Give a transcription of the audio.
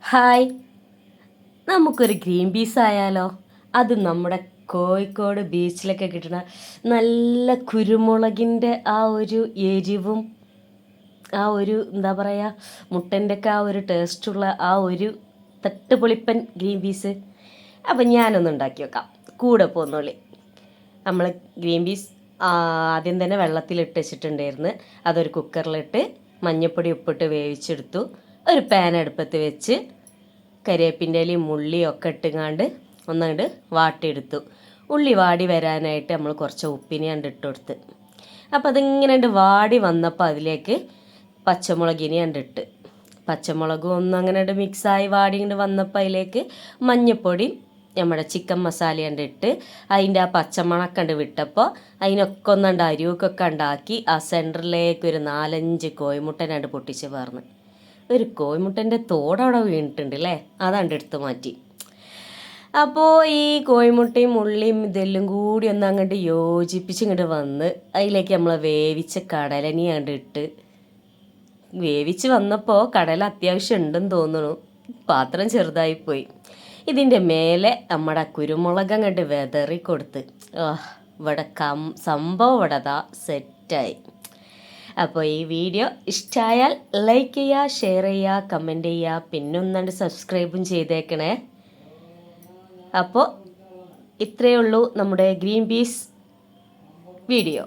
Hi, നമുക്കൊരു green peas ആയാലോ? അത് നമ്മുടെ കോഴിക്കോട് ബീച്ചിലൊക്കെ കിട്ടുന്ന നല്ല കുരുമുളകിൻ്റെ ആ ഒരു എരിവും ആ ഒരു എന്താ പറയുക, മുട്ടൻ്റെ ഒക്കെ ആ ഒരു ടേസ്റ്റുള്ള ആ ഒരു തട്ടുപൊളിപ്പൻ ഗ്രീൻ പീസ്. അപ്പം ഞാനൊന്ന് ഉണ്ടാക്കി വെക്കാം, കൂടെ പോന്നോളി. നമ്മൾ ഗ്രീൻ പീസ് ആദ്യം തന്നെ വെള്ളത്തിലിട്ട് വെച്ചിട്ടുണ്ടായിരുന്നു. അതൊരു കുക്കറിലിട്ട് മഞ്ഞൾപ്പൊടി ഉപ്പിട്ട് വേവിച്ചെടുത്തു. ഒരു പാൻ അടുപ്പത്ത് വെച്ച് കരിവേപ്പിൻ്റെ ഇലയും ഉള്ളിയും ഒക്കെ ഇട്ടുങ്ങാണ്ട് ഒന്നങ്ങോട്ട് വാട്ടിയെടുത്തു. ഉള്ളി വാടി വരാനായിട്ട് നമ്മൾ കുറച്ച് ഉപ്പിനെ കണ്ട് ഇട്ട് കൊടുത്ത്. അപ്പോൾ അതിങ്ങനെ വാടി വന്നപ്പോൾ അതിലേക്ക് പച്ചമുളകിനെ കണ്ടിട്ട് പച്ചമുളകും ഒന്നങ്ങനെ മിക്സായി വാടി ഇങ്ങോട്ട് വന്നപ്പോൾ അതിലേക്ക് മഞ്ഞൾപ്പൊടി നമ്മുടെ ചിക്കൻ മസാല കണ്ടിട്ട് അതിൻ്റെ ആ പച്ചമണക്കണ്ട് വിട്ടപ്പോൾ അതിനൊക്കെ ഒന്നുണ്ട് അരിവൊക്കെ ഉണ്ടാക്കി ആ സെൻറ്ററിലേക്ക് ഒരു 4-5 കോഴിമുട്ടനാണ്ട് പൊട്ടിച്ച് പറഞ്ഞ്. ഒരു കോഴിമുട്ടൻ്റെ തോടവിടെ വീണിട്ടുണ്ട് അല്ലേ, അതാണ്ട് എടുത്ത് മാറ്റി. അപ്പോൾ ഈ കോഴിമുട്ടയും ഉള്ളിയും ഇതെല്ലാം കൂടി ഒന്ന് അങ്ങോട്ട് യോജിപ്പിച്ച് ഇങ്ങോട്ട് വന്ന് അതിലേക്ക് നമ്മൾ വേവിച്ച കടലനി കണ്ടിട്ട് വേവിച്ച് വന്നപ്പോൾ കടല അത്യാവശ്യം ഉണ്ടെന്ന് തോന്നുന്നു, പാത്രം ചെറുതായിപ്പോയി. ഇതിൻ്റെ മേലെ നമ്മുടെ കുരുമുളക് അങ്ങോട്ട് വെതറി കൊടുത്ത് ഇവിടെ സംഭവം ഇവിടെ സെറ്റായി. അപ്പോൾ ഈ വീഡിയോ ഇഷ്ടമായാൽ ലൈക്ക് ചെയ്യുക, ഷെയർ ചെയ്യുക, കമൻറ്റ് ചെയ്യുക, പിന്നെ ഒന്നാണ്ട് സബ്സ്ക്രൈബും ചെയ്തേക്കണേ. അപ്പോൾ ഇത്രയേ ഉള്ളൂ നമ്മുടെ ഗ്രീൻ പീസ് വീഡിയോ.